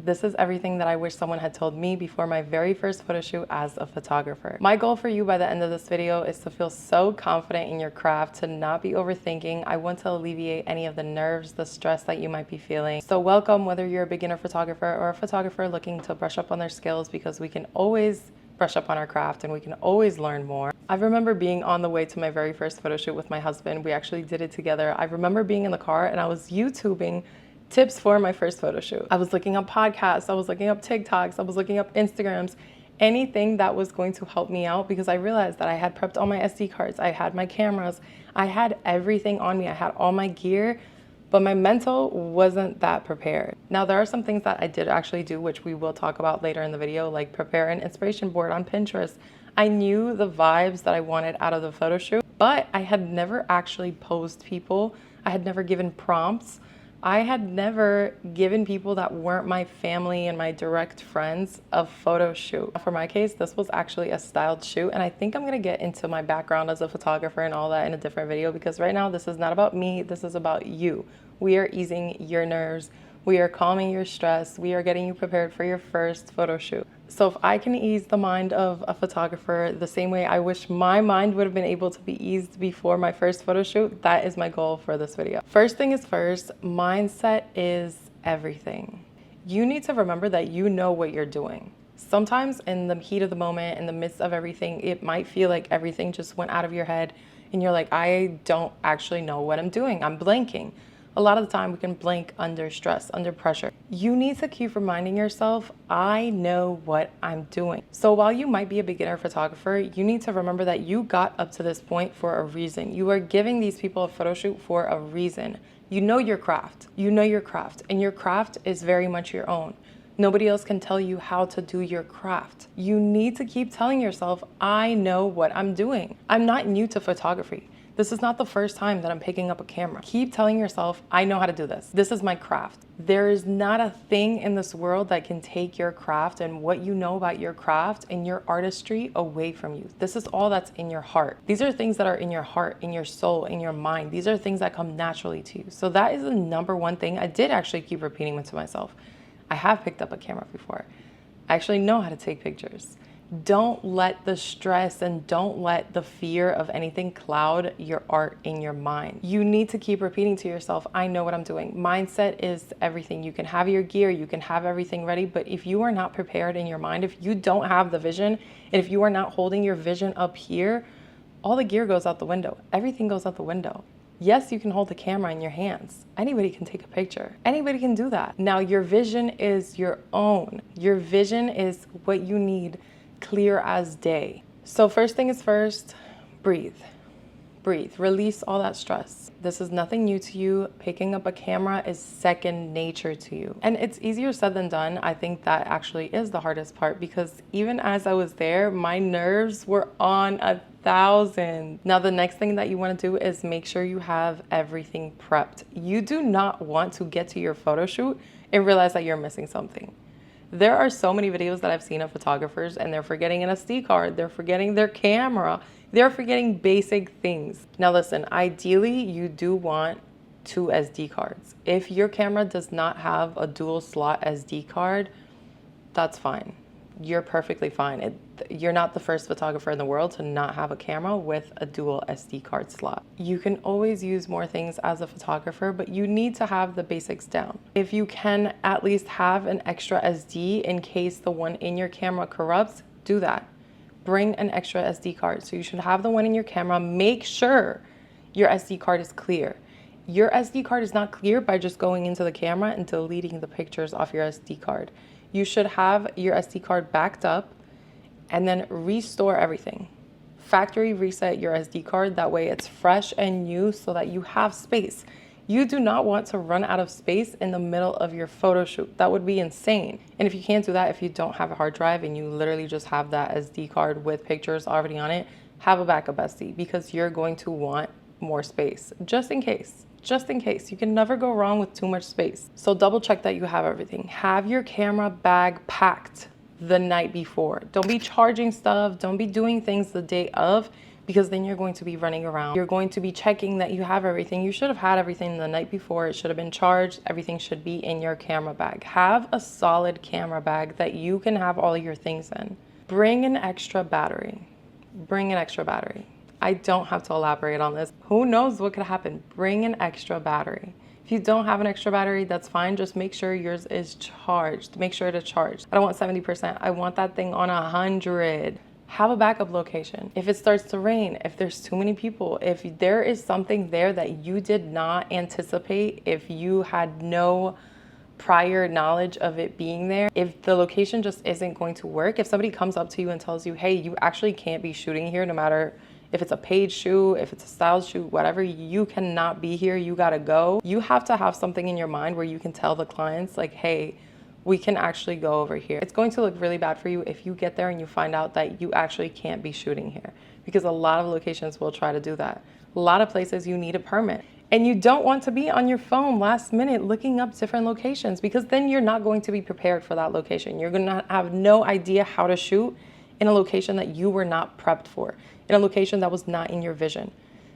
This is everything that I wish someone had told me before my very first photo shoot as a photographer. My goal for you by the end of this video is to feel so confident in your craft, to not be overthinking. I want to alleviate any of the nerves, the stress that you might be feeling. So welcome, whether you're a beginner photographer or a photographer looking to brush up on their skills, because we can always brush up on our craft and we can always learn more. I remember being on the way to my very first photo shoot with my husband. We actually did it together. I remember being in the car and I was YouTubing tips for my first photo shoot. I was looking up podcasts, I was looking up TikToks, I was looking up Instagrams, anything that was going to help me out, because I realized that I had prepped all my SD cards, I had my cameras, I had everything on me, I had all my gear, but my mental wasn't that prepared. Now, there are some things that I did actually do, which we will talk about later in the video, like prepare an inspiration board on Pinterest. I knew the vibes that I wanted out of the photo shoot, but I had never actually posed people. I had never given prompts. I had never given people that weren't my family and my direct friends a photo shoot. For my case, this was actually a styled shoot, and I think I'm gonna get into my background as a photographer and all that in a different video, because right now this is not about me, this is about you. We are easing your nerves, we are calming your stress, we are getting you prepared for your first photo shoot. So if I can ease the mind of a photographer the same way I wish my mind would have been able to be eased before my first photo shoot, that is my goal for this video. First thing is first, mindset is everything. You need to remember that you know what you're doing. Sometimes in the heat of the moment, in the midst of everything, it might feel like everything just went out of your head and you're like, I don't actually know what I'm doing, I'm blanking. A lot of the time we can blank under stress, under pressure. You need to keep reminding yourself, I know what I'm doing. So while you might be a beginner photographer, you need to remember that you got up to this point for a reason. You are giving these people a photo shoot for a reason. You know your craft. You know your craft, and your craft is very much your own. Nobody else can tell you how to do your craft. You need to keep telling yourself, I know what I'm doing. I'm not new to photography. This is not the first time that I'm picking up a camera. Keep telling yourself, I know how to do this. This is my craft. There is not a thing in this world that can take your craft and what you know about your craft and your artistry away from you. This is all that's in your heart. These are things that are in your heart, in your soul, in your mind. These are things that come naturally to you. So that is the number one thing. I did actually keep repeating to myself. I have picked up a camera before. I actually know how to take pictures. Don't let the stress and don't let the fear of anything cloud your art in your mind. You need to keep repeating to yourself, I know what I'm doing. Mindset is everything. You can have your gear, you can have everything ready, but if you are not prepared in your mind, if you don't have the vision, and if you are not holding your vision up here, all the gear goes out the window. Everything goes out the window. Yes, you can hold the camera in your hands. Anybody can take a picture. Anybody can do that. Now, your vision is your own. Your vision is what you need, clear as day. So first thing is first, breathe. Breathe. Release all that stress. This is nothing new to you. Picking up a camera is second nature to you. And it's easier said than done. I think that actually is the hardest part, because even as I was there, my nerves were on 1,000. Now, the next thing that you want to do is make sure you have everything prepped. You do not want to get to your photo shoot and realize that you're missing something. There are so many videos that I've seen of photographers and they're forgetting an SD card, they're forgetting their camera, they're forgetting basic things. Now listen, ideally you do want 2 SD cards. If your camera does not have a dual slot SD card, that's fine. You're perfectly fine. You're not the first photographer in the world to not have a camera with a dual SD card slot. You can always use more things as a photographer, but you need to have the basics down. If you can at least have an extra SD in case the one in your camera corrupts, do that. Bring an extra SD card. So you should have the one in your camera. Make sure your SD card is clear. Your SD card is not clear by just going into the camera and deleting the pictures off your SD card. You should have your SD card backed up and then restore everything. Factory reset your SD card. That way it's fresh and new so that you have space. You do not want to run out of space in the middle of your photo shoot. That would be insane. And if you can't do that, if you don't have a hard drive and you literally just have that SD card with pictures already on it, have a backup SD, because you're going to want more space just in case. Just in case. You can never go wrong with too much space. So double check that you have everything. Have your camera bag packed the night before. Don't be charging stuff. Don't be doing things the day of, because then you're going to be running around. You're going to be checking that you have everything. You should have had everything the night before. It should have been charged. Everything should be in your camera bag. Have a solid camera bag that you can have all your things in. Bring an extra battery. Bring an extra battery. I don't have to elaborate on this. Who knows what could happen? Bring an extra battery. If you don't have an extra battery, that's fine. Just make sure yours is charged. Make sure it's charged. I don't want 70%. I want that thing on 100. Have a backup location. If it starts to rain, if there's too many people, if there is something there that you did not anticipate, if you had no prior knowledge of it being there, if the location just isn't going to work, if somebody comes up to you and tells you, hey, you actually can't be shooting here no matter if it's a paid shoot, if it's a styled shoot, whatever, you cannot be here, you gotta go. You have to have something in your mind where you can tell the clients like, hey, we can actually go over here. It's going to look really bad for you if you get there and you find out that you actually can't be shooting here, because a lot of locations will try to do that. A lot of places you need a permit. And you don't want to be on your phone last minute looking up different locations, because then you're not going to be prepared for that location. You're gonna have no idea how to shoot in a location that you were not prepped for, in a location that was not in your vision.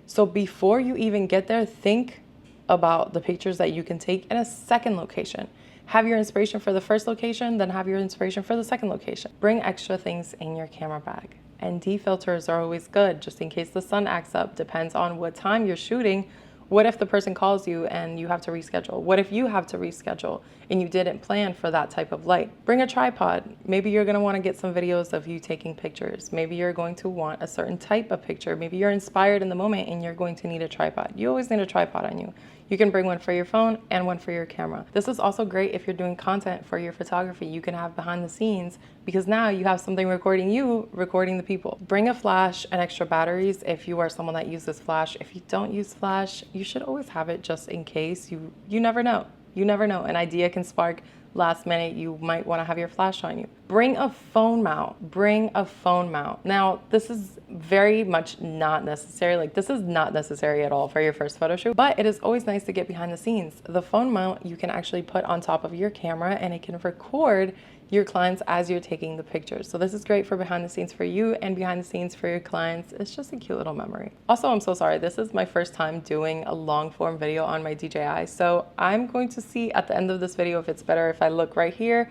So before you even get there, think about the pictures that you can take in a second location. Have your inspiration for the first location, then have your inspiration for the second location. Bring extra things in your camera bag. ND filters are always good, just in case the sun acts up. Depends on what time you're shooting. What if the person calls you and you have to reschedule? What if you have to reschedule and you didn't plan for that type of light? Bring a tripod. Maybe you're gonna wanna get some videos of you taking pictures. Maybe you're going to want a certain type of picture. Maybe you're inspired in the moment and you're going to need a tripod. You always need a tripod on you. You can bring one for your phone and one for your camera. This is also great if you're doing content for your photography. You can have behind the scenes, because now you have something recording you, recording the people. Bring a flash and extra batteries if you are someone that uses flash. If you don't use flash, you should always have it just in case. You never know. You never know. An idea can spark last minute. You might want to have your flash on you. Bring a phone mount. Bring a phone mount. Now, this is very much not necessary. Like, this is not necessary at all for your first photo shoot, but it is always nice to get behind the scenes. The phone mount you can actually put on top of your camera and it can record your clients as you're taking the pictures. So this is great for behind the scenes for you and behind the scenes for your clients. It's just a cute little memory. Also, I'm so sorry. This is my first time doing a long form video on my DJI. So I'm going to see at the end of this video if it's better if I look right here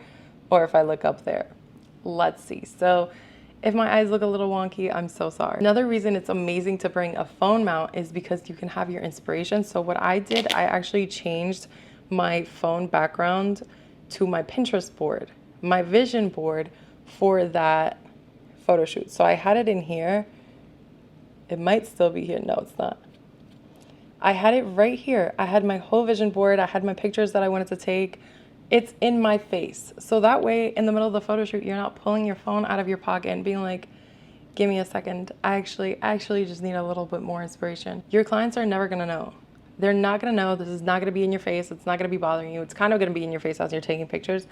or if I look up there. Let's see. So if my eyes look a little wonky, I'm so sorry. Another reason it's amazing to bring a phone mount is because you can have your inspiration. So what I did, I actually changed my phone background to my Pinterest board, my vision board for that photo shoot. So I had it in here. It might still be here. No, it's not. I had it right here. I had my whole vision board. I had my pictures that I wanted to take. It's in my face. So that way, in the middle of the photo shoot, you're not pulling your phone out of your pocket and being like, give me a second. I actually just need a little bit more inspiration. Your clients are never gonna know. They're not gonna know. This is not gonna be in your face. It's not gonna be bothering you. It's kind of gonna be in your face as you're taking pictures.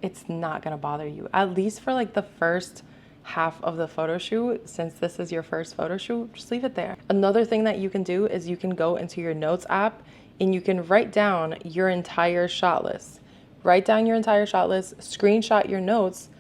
It's not gonna bother you, at least for like the first half of the photo shoot. Since this is your first photo shoot, just leave it there. Another thing that you can do is you can go into your notes app and you can write down your entire shot list. Write down your entire shot list, screenshot your notes,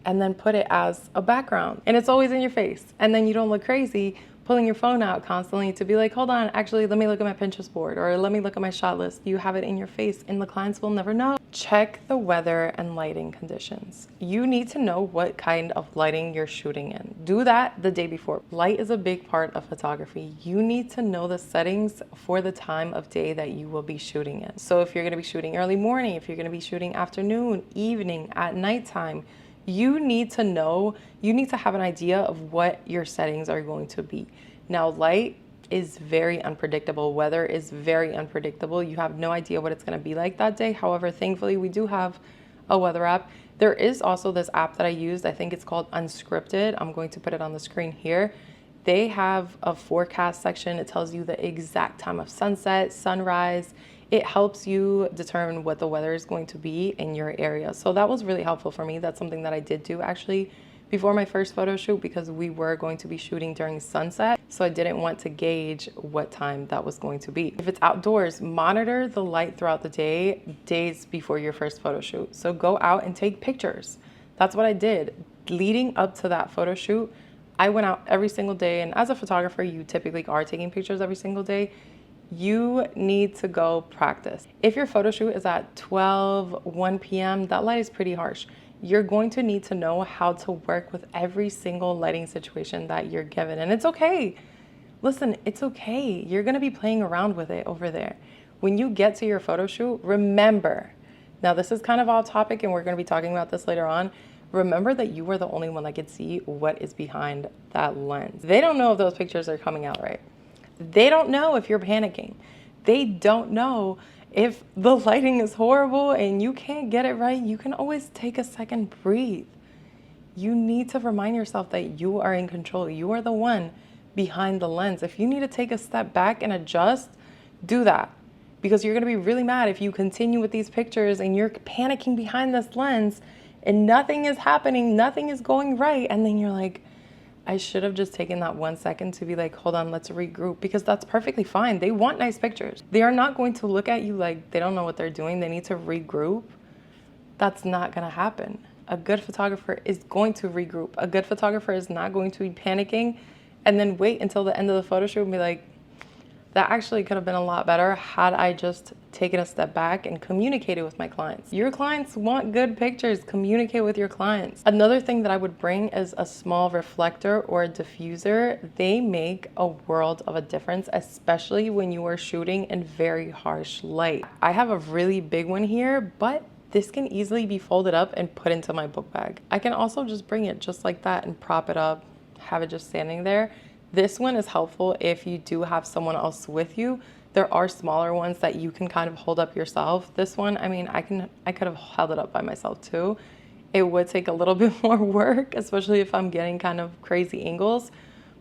and then put it as a background. And it's always in your face. And then you don't look crazy pulling your phone out constantly to be like, hold on, actually, let me look at my Pinterest board, or let me look at my shot list. You have it in your face and the clients will never know. Check the weather and lighting conditions. You need to know what kind of lighting you're shooting in. Do that the day before. Light is a big part of photography. You need to know the settings for the time of day that you will be shooting in. So if you're gonna be shooting early morning, if you're gonna be shooting afternoon, evening, at nighttime, you need to know, you need to have an idea of what your settings are going to be. Now, light is very unpredictable. Weather is very unpredictable. You have no idea what it's going to be like that day. However, thankfully, we do have a weather app. There is also this app that I used. I think it's called Unscripted. I'm going to put it on the screen here. They have a forecast section. It tells you the exact time of sunset, sunrise. It helps you determine what the weather is going to be in your area. So that was really helpful for me. That's something that I did do actually before my first photo shoot, because we were going to be shooting during sunset. So I didn't want to gauge what time that was going to be. If it's outdoors, monitor the light throughout the day, days before your first photo shoot. So go out and take pictures. That's what I did. Leading up to that photo shoot, I went out every single day, and as a photographer, you typically are taking pictures every single day. You need to go practice. If your photo shoot is at 12, 1 p.m., that light is pretty harsh. You're going to need to know how to work with every single lighting situation that you're given. And it's okay. Listen, it's okay. You're gonna be playing around with it over there. When you get to your photo shoot, remember, now this is kind of off topic and we're gonna be talking about this later on. Remember that you are the only one that can see what is behind that lens. They don't know if those pictures are coming out right. They don't know if you're panicking. They don't know if the lighting is horrible and you can't get it right. You can always take a second, breathe. You need to remind yourself that you are in control. You are the one behind the lens. If you need to take a step back and adjust, do that. Because you're gonna be really mad if you continue with these pictures and you're panicking behind this lens and nothing is happening, nothing is going right. And then you're like, I should have just taken that 1 second to be like, hold on, let's regroup, because that's perfectly fine. They want nice pictures. They are not going to look at you like they don't know what they're doing. They need to regroup. That's not gonna happen. A good photographer is going to regroup. A good photographer is not going to be panicking and then wait until the end of the photo shoot and be like, that actually could have been a lot better had I just taken a step back and communicated with my clients. Your clients want good pictures. Communicate with your clients. Another thing that I would bring is a small reflector or a diffuser. They make a world of a difference, especially when you are shooting in very harsh light. I have a really big one here, but this can easily be folded up and put into my book bag. I can also just bring it just like that and prop it up, have it just standing there. This one is helpful if you do have someone else with you. There are smaller ones that you can kind of hold up yourself. This one, I mean, I could have held it up by myself too. It would take a little bit more work, especially if I'm getting kind of crazy angles,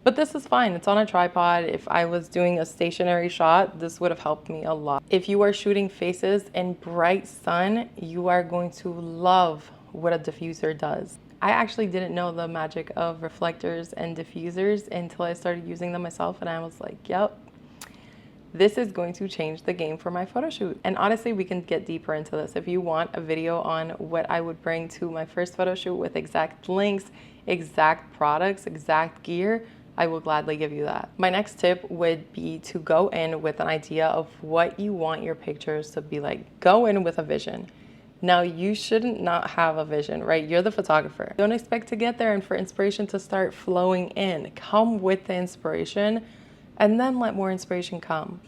but this is fine. It's on a tripod. If I was doing a stationary shot, this would have helped me a lot. If you are shooting faces in bright sun, you are going to love what a diffuser does. I actually didn't know the magic of reflectors and diffusers until I started using them myself, and I was like, yep, this is going to change the game for my photo shoot. And honestly, we can get deeper into this. If you want a video on what I would bring to my first photo shoot with exact links, exact products, exact gear, I will gladly give you that. My next tip would be to go in with an idea of what you want your pictures to be like. Go in with a vision. Now, you shouldn't not have a vision, right? You're the photographer. Don't expect to get there and for inspiration to start flowing in. Come with the inspiration and then let more inspiration come.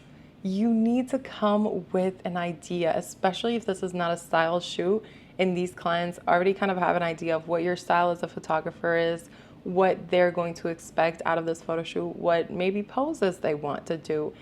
You need to come with an idea, especially if this is not a style shoot and these clients already kind of have an idea of what your style as a photographer is, what they're going to expect out of this photo shoot, what maybe poses they want to do.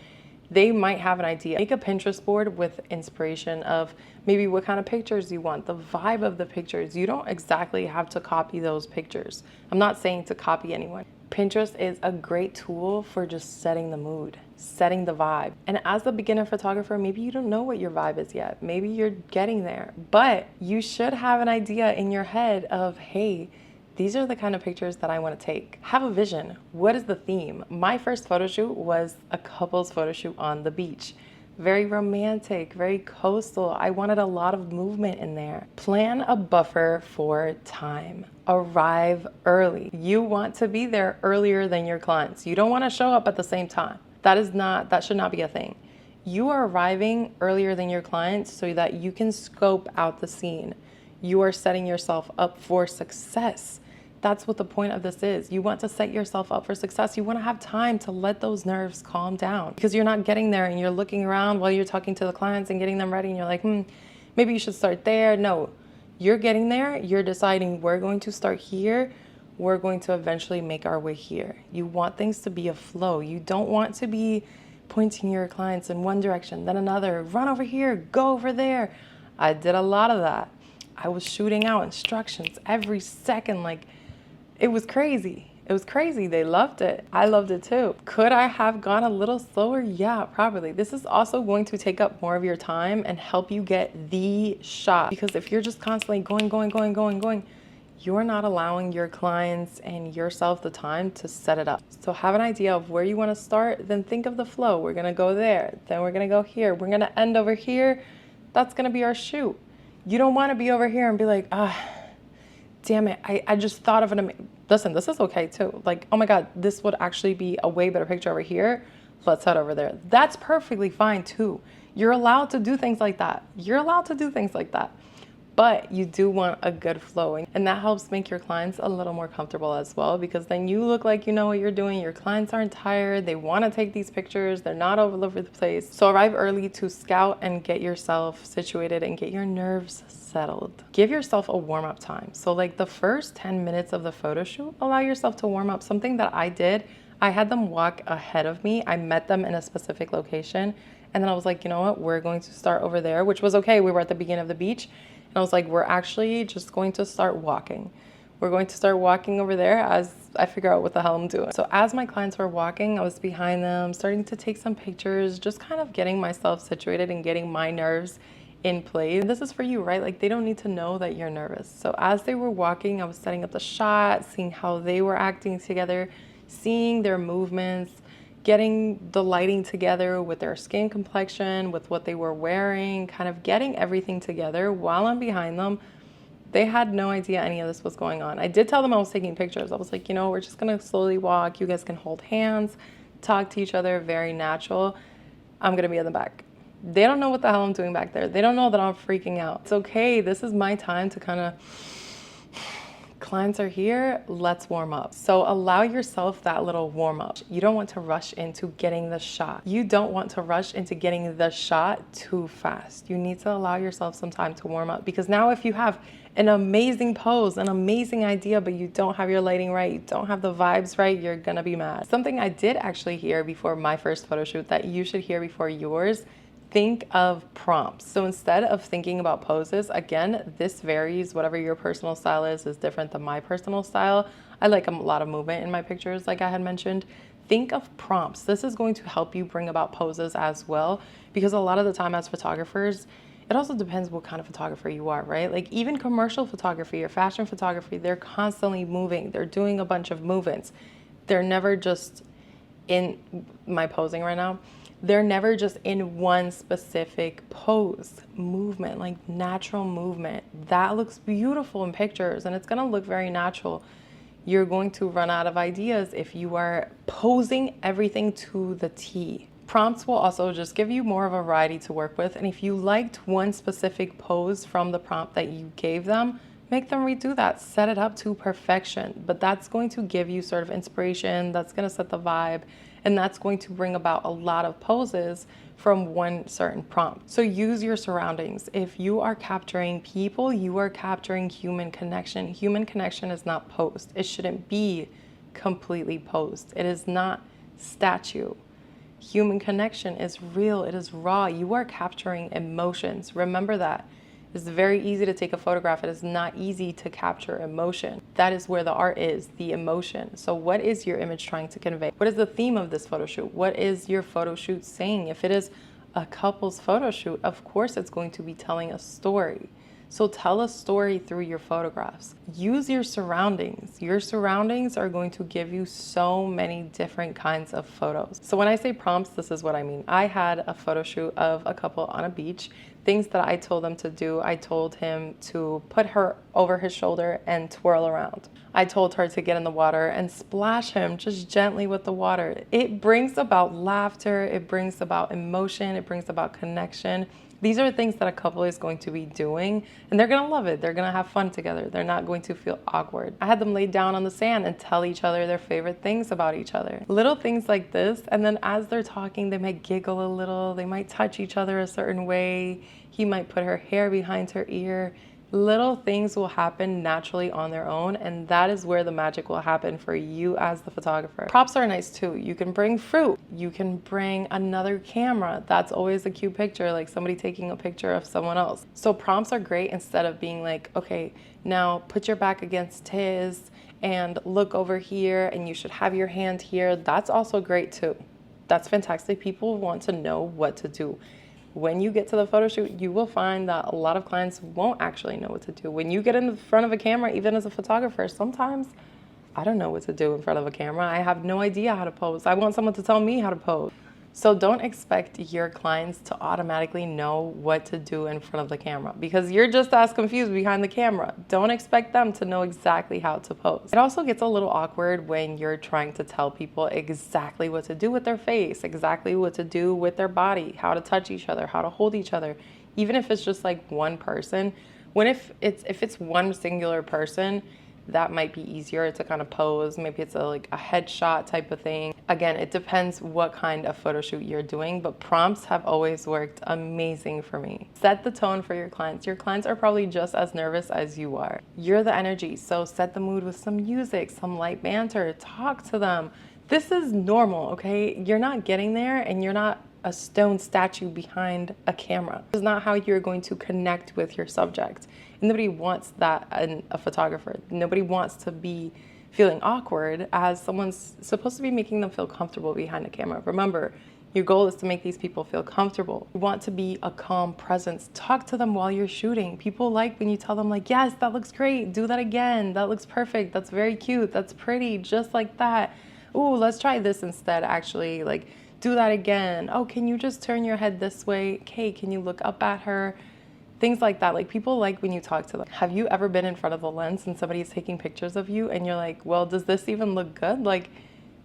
They might have an idea. Make a Pinterest board with inspiration of maybe what kind of pictures you want, the vibe of the pictures. You don't exactly have to copy those pictures. I'm not saying to copy anyone. Pinterest is a great tool for just setting the mood, setting the vibe. And as a beginner photographer, maybe you don't know what your vibe is yet. Maybe you're getting there, but you should have an idea in your head of, hey, these are the kind of pictures that I want to take. Have a vision. What is the theme? My first photo shoot was a couple's photo shoot on the beach. Very romantic, very coastal. I wanted a lot of movement in there. Plan a buffer for time. Arrive early. You want to be there earlier than your clients. You don't want to show up at the same time. That should not be a thing. You are arriving earlier than your clients so that you can scope out the scene. You are setting yourself up for success. That's what the point of this is. You want to set yourself up for success. You want to have time to let those nerves calm down, because you're not getting there and you're looking around while you're talking to the clients and getting them ready and you're like, maybe you should start there. No, you're getting there. You're deciding we're going to start here. We're going to eventually make our way here. You want things to be a flow. You don't want to be pointing your clients in one direction, then another, run over here, go over there. I did a lot of that. I was shooting out instructions every second. Like, it was crazy. It was crazy. They loved it. I loved it too. Could I have gone a little slower? Yeah, probably. This is also going to take up more of your time and help you get the shot. Because if you're just constantly going, you're not allowing your clients and yourself the time to set it up. So have an idea of where you want to start, then think of the flow. We're going to go there. Then we're going to go here. We're going to end over here. That's going to be our shoot. You don't want to be over here and be like, damn it, I just thought of listen, this is okay too. Like, oh my God, this would actually be a way better picture over here. Let's head over there. That's perfectly fine too. You're allowed to do things like that. You're allowed to do things like that. But you do want a good flowing, and that helps make your clients a little more comfortable as well, because then you look like you know what you're doing. Your clients aren't tired. They want to take these pictures. They're not all over the place. So arrive early to scout and get yourself situated and get your nerves settled. Give yourself a warm-up time. So like the first 10 minutes of the photo shoot, allow yourself to warm up. Something that I did, I had them walk ahead of me. I met them in a specific location, and then I was like, you know what, we're going to start over there, which was okay. We were at the beginning of the beach. And I was like, we're actually just going to start walking. We're going to start walking over there as I figure out what the hell I'm doing. So as my clients were walking, I was behind them, starting to take some pictures, just kind of getting myself situated and getting my nerves in place. This is for you, right? Like, they don't need to know that you're nervous. So as they were walking, I was setting up the shot, seeing how they were acting together, seeing their movements, getting the lighting together with their skin complexion, with what they were wearing, kind of getting everything together while I'm behind them. They had no idea any of this was going on. I did tell them I was taking pictures. I was like, you know, we're just gonna slowly walk. You guys can hold hands, talk to each other, very natural. I'm gonna be in the back. They don't know what the hell I'm doing back there. They don't know that I'm freaking out. It's okay. This is my time to kind of, clients are here, let's warm up. So allow yourself that little warm up. You don't want to rush into getting the shot. You don't want to rush into getting the shot too fast. You need to allow yourself some time to warm up, because now if you have an amazing pose, an amazing idea, but you don't have your lighting right, you don't have the vibes right, you're gonna be mad. Something I did actually hear before my first photo shoot that you should hear before yours: think of prompts. So instead of thinking about poses, again, this varies. Whatever your personal style is different than my personal style. I like a lot of movement in my pictures, like I had mentioned. Think of prompts. This is going to help you bring about poses as well, because a lot of the time as photographers, it also depends what kind of photographer you are, right? Like even commercial photography or fashion photography, they're constantly moving. They're doing a bunch of movements. They're never just in my posing right now. They're never just in one specific pose, movement, like natural movement. That looks beautiful in pictures and it's gonna look very natural. You're going to run out of ideas if you are posing everything to the T. Prompts will also just give you more of a variety to work with. And if you liked one specific pose from the prompt that you gave them, make them redo that, set it up to perfection. But that's going to give you sort of inspiration, that's gonna set the vibe, and that's going to bring about a lot of poses from one certain prompt. So use your surroundings. If you are capturing people, you are capturing human connection. Human connection is not posed. It shouldn't be completely posed. It is not statue. Human connection is real, it is raw. You are capturing emotions. Remember that. It's very easy to take a photograph. It is not easy to capture emotion. That is where the art is, the emotion. So what is your image trying to convey? What is the theme of this photo shoot? What is your photo shoot saying? If it is a couple's photo shoot, of course it's going to be telling a story. So tell a story through your photographs. Use your surroundings. Your surroundings are going to give you so many different kinds of photos. So when I say prompts, this is what I mean. I had a photo shoot of a couple on a beach. Things that I told them to do, I told him to put her over his shoulder and twirl around. I told her to get in the water and splash him just gently with the water. It brings about laughter, it brings about emotion, it brings about connection. These are things that a couple is going to be doing and they're gonna love it. They're gonna have fun together. They're not going to feel awkward. I had them lay down on the sand and tell each other their favorite things about each other. Little things like this, and then as they're talking, they might giggle a little, they might touch each other a certain way. He might put her hair behind her ear. Little things will happen naturally on their own, and that is where the magic will happen for you as the photographer. Props are nice too. You can bring fruit. You can bring another camera. That's always a cute picture, like somebody taking a picture of someone else. So prompts are great instead of being like, okay, now put your back against his and look over here and you should have your hand here. That's also great too. That's fantastic. People want to know what to do. When you get to the photo shoot, you will find that a lot of clients won't actually know what to do. When you get in front of a camera, even as a photographer, sometimes I don't know what to do in front of a camera. I have no idea how to pose. I want someone to tell me how to pose. So don't expect your clients to automatically know what to do in front of the camera because you're just as confused behind the camera. Don't expect them to know exactly how to pose. It also gets a little awkward when you're trying to tell people exactly what to do with their face, exactly what to do with their body, how to touch each other, how to hold each other, even if it's just like one person. If it's one singular person, that might be easier to kind of pose. Maybe it's like a headshot type of thing. Again, it depends what kind of photo shoot you're doing, but prompts have always worked amazing for me. Set the tone for your clients. Your clients are probably just as nervous as you are. You're the energy, so set the mood with some music, some light banter, talk to them. This is normal, okay? You're not getting there and you're not a stone statue behind a camera. This is not how you're going to connect with your subject. And nobody wants that in a photographer. Nobody wants to be feeling awkward as someone's supposed to be making them feel comfortable behind a camera. Remember, your goal is to make these people feel comfortable. You want to be a calm presence. Talk to them while you're shooting. People like when you tell them like, yes, that looks great. Do that again. That looks perfect. That's very cute. That's pretty. Just like that. Ooh, let's try this instead. Actually, like, do that again. Oh, can you just turn your head this way? Okay, can you look up at her? Things like that. Like, people like when you talk to them. Have you ever been in front of the lens and somebody's taking pictures of you and you're like, well, does this even look good? Like,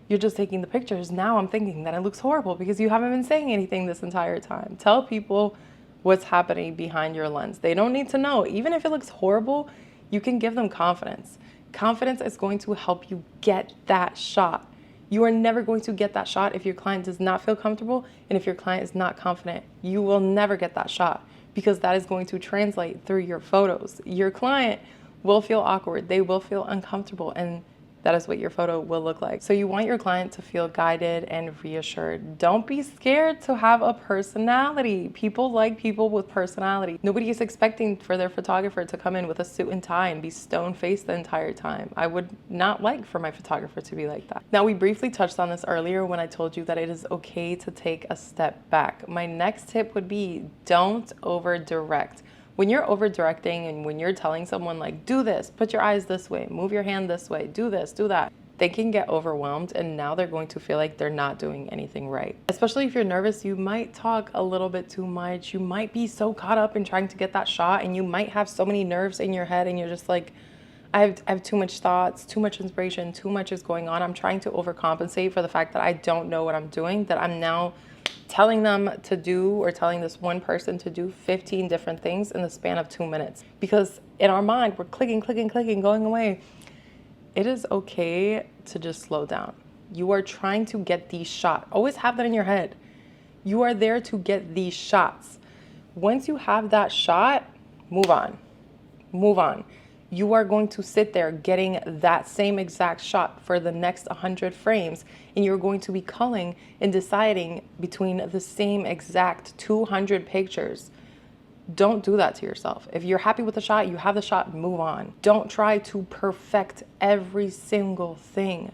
you're just taking the pictures. Now I'm thinking that it looks horrible because you haven't been saying anything this entire time. Tell people what's happening behind your lens. They don't need to know. Even if it looks horrible, you can give them confidence. Confidence is going to help you get that shot. You are never going to get that shot if your client does not feel comfortable, and if your client is not confident. You will never get that shot because that is going to translate through your photos. Your client will feel awkward. They will feel uncomfortable, and that is what your photo will look like. So you want your client to feel guided and reassured. Don't be scared to have a personality. People like people with personality. Nobody is expecting for their photographer to come in with a suit and tie and be stone-faced the entire time. I would not like for my photographer to be like that. Now, we briefly touched on this earlier when I told you that it is okay to take a step back. My next tip would be don't over-direct. When you're over directing and when you're telling someone like, do this, put your eyes this way, move your hand this way, do this, do that, they can get overwhelmed and now they're going to feel like they're not doing anything right. Especially if you're nervous, you might talk a little bit too much. You might be so caught up in trying to get that shot and you might have so many nerves in your head and you're just like, I have too much thoughts, too much inspiration, too much is going on. I'm trying to overcompensate for the fact that I don't know what I'm doing, that I'm now telling them to do, or telling this one person to do 15 different things in the span of 2 minutes. Because in our mind, we're clicking, going away. It is okay to just slow down. You are trying to get these shots. Always have that in your head. You are there to get these shots. Once you have that shot, move on. Move on. You are going to sit there getting that same exact shot for the next 100 frames, and you're going to be culling and deciding between the same exact 200 pictures. Don't do that to yourself. If you're happy with the shot, you have the shot, move on. Don't try to perfect every single thing.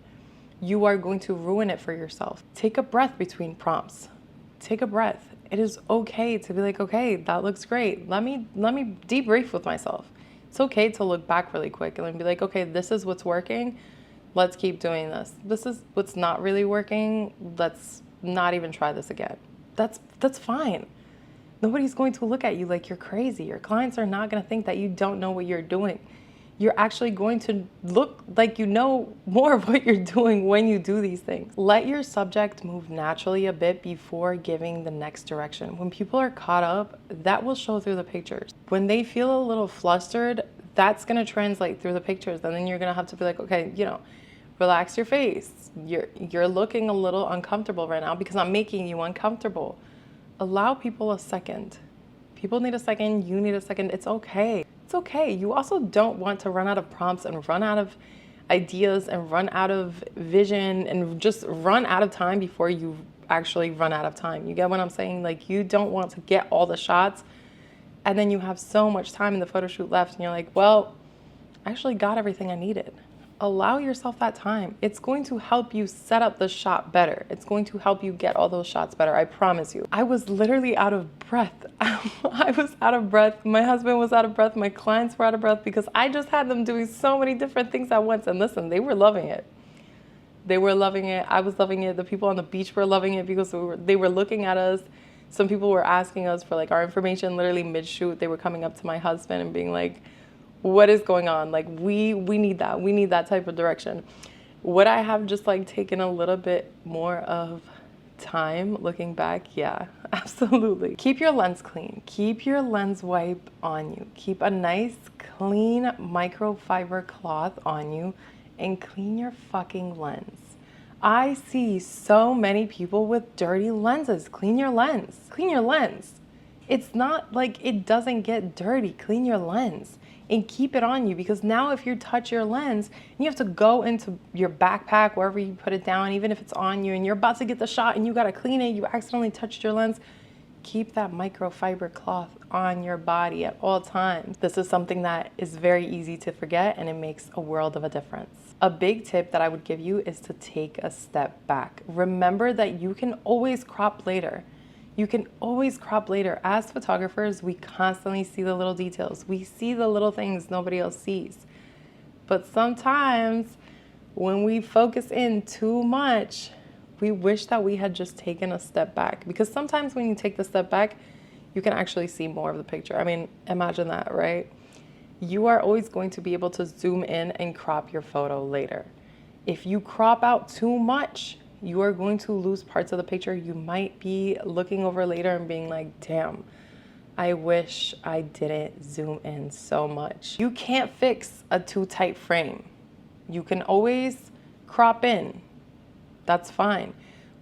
You are going to ruin it for yourself. Take a breath between prompts. Take a breath. It is okay to be like, okay, that looks great. Let me debrief with myself. It's okay to look back really quick and be like, okay, this is what's working. Let's keep doing this. This is what's not really working. Let's not even try this again. That's fine. Nobody's going to look at you like you're crazy. Your clients are not going to think that you don't know what you're doing. You're actually going to look like you know more of what you're doing when you do these things. Let your subject move naturally a bit before giving the next direction. When people are caught up, that will show through the pictures. When they feel a little flustered, that's going to translate through the pictures. And then you're going to have to be like, okay, relax your face. You're looking a little uncomfortable right now because I'm making you uncomfortable. Allow people a second. People need a second. You need a second. It's okay. It's okay. You also don't want to run out of prompts and run out of ideas and run out of vision and just run out of time before you actually run out of time. You get what I'm saying? Like, you don't want to get all the shots and then you have so much time in the photo shoot left and you're like, well, I actually got everything I needed. Allow yourself that time. It's going to help you set up the shot better. It's going to help you get all those shots better. I promise you. I was literally out of breath. I was out of breath. My husband was out of breath. My clients were out of breath because I just had them doing so many different things at once. And listen, they were loving it. They were loving it. I was loving it. The people on the beach were loving it because they were looking at us. Some people were asking us for like our information literally mid-shoot. They were coming up to my husband and being like, what is going on? Like we need that. We need that type of direction. Would I have just like taken a little bit more of time looking back? Yeah, absolutely. Keep your lens clean. Keep your lens wipe on you. Keep a nice clean microfiber cloth on you and clean your fucking lens. I see so many people with dirty lenses. Clean your lens. Clean your lens. It's not like it doesn't get dirty. Clean your lens and keep it on you, because now if you touch your lens and you have to go into your backpack, wherever you put it down, even if it's on you and you're about to get the shot and you got to clean it, you accidentally touched your lens, keep that microfiber cloth on your body at all times. This is something that is very easy to forget, and it makes a world of a difference. A big tip that I would give you is to take a step back. Remember that you can always crop later. You can always crop later. As photographers, we constantly see the little details. We see the little things nobody else sees. But sometimes when we focus in too much, we wish that we had just taken a step back, because sometimes when you take the step back, you can actually see more of the picture. I mean, imagine that, right? You are always going to be able to zoom in and crop your photo later. If you crop out too much, you are going to lose parts of the picture. You might be looking over later and being like, damn, I wish I didn't zoom in so much. You can't fix a too tight frame. You can always crop in. That's fine.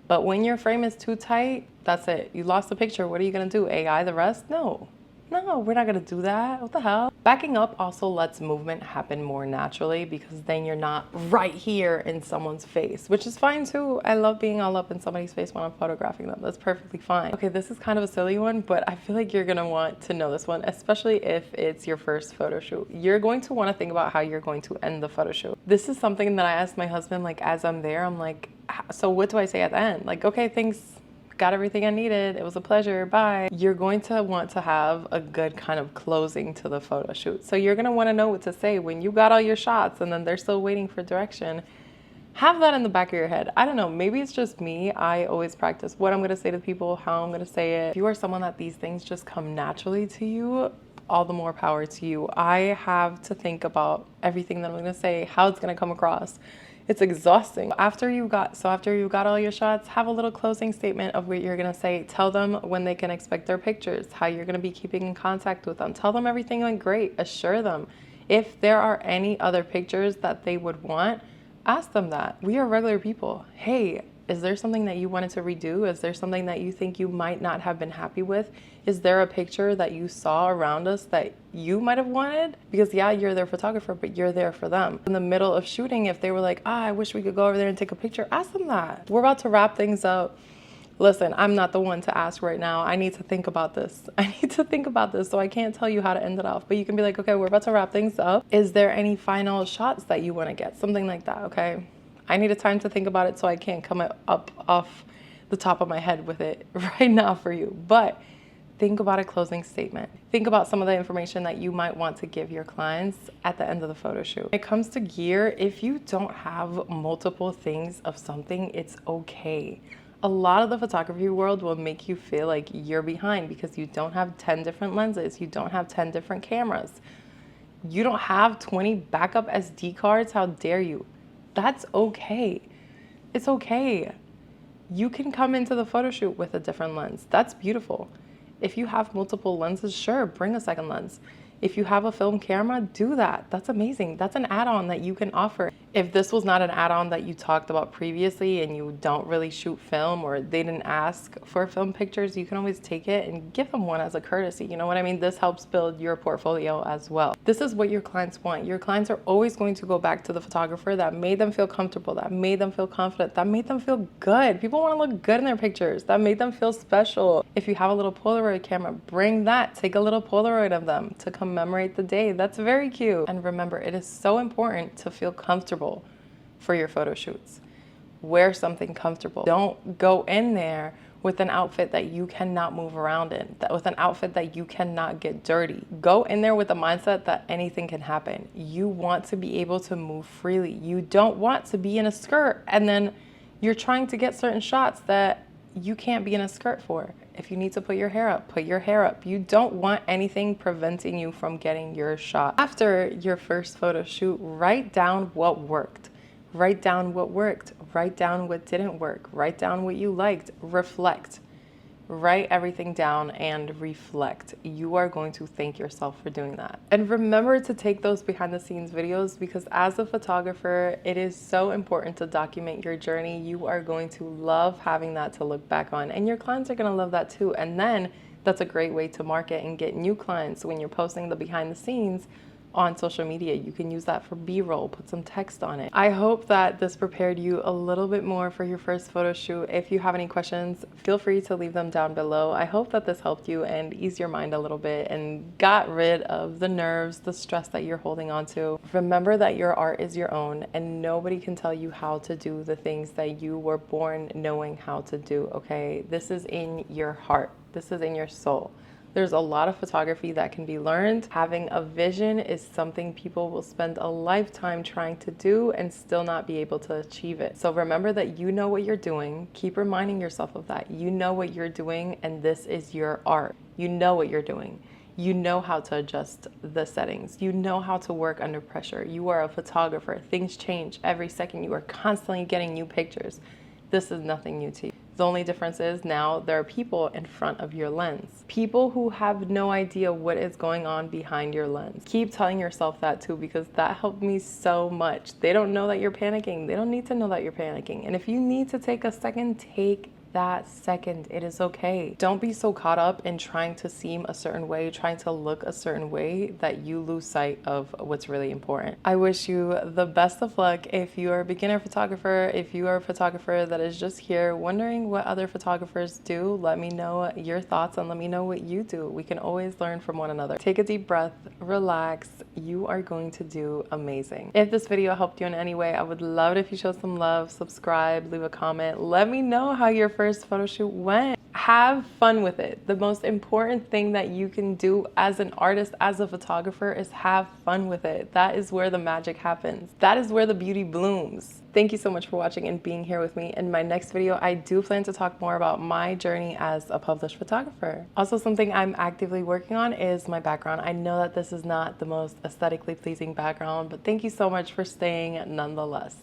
But when your frame is too tight, that's it. You lost the picture. What are you going to do? AI the rest? No, we're not going to do that. What the hell? Backing up also lets movement happen more naturally, because then you're not right here in someone's face, which is fine too. I love being all up in somebody's face when I'm photographing them. That's perfectly fine. Okay, this is kind of a silly one, but I feel like you're going to want to know this one, especially if it's your first photo shoot. You're going to want to think about how you're going to end the photo shoot. This is something that I asked my husband, like as I'm there, I'm like, so what do I say at the end? Like, okay, thanks. Got everything I needed. It was a pleasure. Bye. You're going to want to have a good kind of closing to the photo shoot. So you're going to want to know what to say when you got all your shots and then they're still waiting for direction. Have that in the back of your head. I don't know, maybe it's just me. I always practice what I'm going to say to people, how I'm going to say it. If you are someone that these things just come naturally to you, all the more power to you. I have to think about everything that I'm going to say, how it's going to come across. It's exhausting. After you got all your shots, have a little closing statement of what you're gonna say. Tell them when they can expect their pictures, how you're gonna be keeping in contact with them. Tell them everything went great. Assure them. If there are any other pictures that they would want, ask them that. We are regular people. Hey, is there something that you wanted to redo? Is there something that you think you might not have been happy with? Is there a picture that you saw around us that you might have wanted? Because yeah, you're their photographer, but you're there for them. In the middle of shooting, if they were like, I wish we could go over there and take a picture, ask them that. We're about to wrap things up. Listen, I'm not the one to ask right now. I need to think about this. So I can't tell you how to end it off, but you can be like, okay, we're about to wrap things up. Is there any final shots that you want to get? Something like that, okay? I need a time to think about it, so I can't come up off the top of my head with it right now for you. But think about a closing statement. Think about some of the information that you might want to give your clients at the end of the photo shoot. When it comes to gear, if you don't have multiple things of something, it's okay. A lot of the photography world will make you feel like you're behind because you don't have 10 different lenses. You don't have 10 different cameras. You don't have 20 backup SD cards. How dare you? That's okay. It's okay. You can come into the photo shoot with a different lens. That's beautiful. If you have multiple lenses, sure, bring a second lens. If you have a film camera, do that. That's amazing. That's an add-on that you can offer. If this was not an add-on that you talked about previously and you don't really shoot film, or they didn't ask for film pictures, you can always take it and give them one as a courtesy. You know what I mean? This helps build your portfolio as well. This is what your clients want. Your clients are always going to go back to the photographer that made them feel comfortable, that made them feel confident, that made them feel good. People want to look good in their pictures, that made them feel special. If you have a little Polaroid camera, bring that. Take a little Polaroid of them to commemorate the day. That's very cute. And remember, it is so important to feel comfortable for your photo shoots. Wear something comfortable. Don't go in there with an outfit that you cannot move around in, with an outfit that you cannot get dirty. Go in there with the mindset that anything can happen. You want to be able to move freely. You don't want to be in a skirt and then you're trying to get certain shots that you can't be in a skirt for. If you need to put your hair up, put your hair up. You don't want anything preventing you from getting your shot. After your first photo shoot, write down what worked. Write down what worked. Write down what didn't work. Write down what you liked. Reflect. Write everything down and reflect. You are going to thank yourself for doing that. And remember to take those behind the scenes videos, because as a photographer, it is so important to document your journey. You are going to love having that to look back on, and your clients are going to love that too. And then that's a great way to market and get new clients when you're posting the behind the scenes on social media. You can use that for B-roll, put some text on it. I hope that this prepared you a little bit more for your first photo shoot. If you have any questions, feel free to leave them down below. I hope that this helped you and eased your mind a little bit and got rid of the nerves, the stress that you're holding on to. Remember that your art is your own and nobody can tell you how to do the things that you were born knowing how to do, okay? This is in your heart. This is in your soul. There's a lot of photography that can be learned. Having a vision is something people will spend a lifetime trying to do and still not be able to achieve it. So remember that you know what you're doing. Keep reminding yourself of that. You know what you're doing and this is your art. You know what you're doing. You know how to adjust the settings. You know how to work under pressure. You are a photographer. Things change every second. You are constantly getting new pictures. This is nothing new to you. The only difference is now there are people in front of your lens. People who have no idea what is going on behind your lens. Keep telling yourself that too, because that helped me so much. They don't know that you're panicking. They don't need to know that you're panicking. And if you need to take a second, take that second. It is okay. Don't be so caught up in trying to seem a certain way, trying to look a certain way, that you lose sight of what's really important. I wish you the best of luck. If you are a beginner photographer, if you are a photographer that is just here wondering what other photographers do, let me know your thoughts and let me know what you do. We can always learn from one another. Take a deep breath, relax. You are going to do amazing. If this video helped you in any way, I would love it if you show some love, subscribe, leave a comment. Let me know how your first photo shoot went. Have fun with it. The most important thing that you can do as an artist, as a photographer, is have fun with it. That is where the magic happens. That is where the beauty blooms. Thank you so much for watching and being here with me. In my next video, I do plan to talk more about my journey as a published photographer. Also, something I'm actively working on is my background. I know that this is not the most aesthetically pleasing background, but thank you so much for staying nonetheless.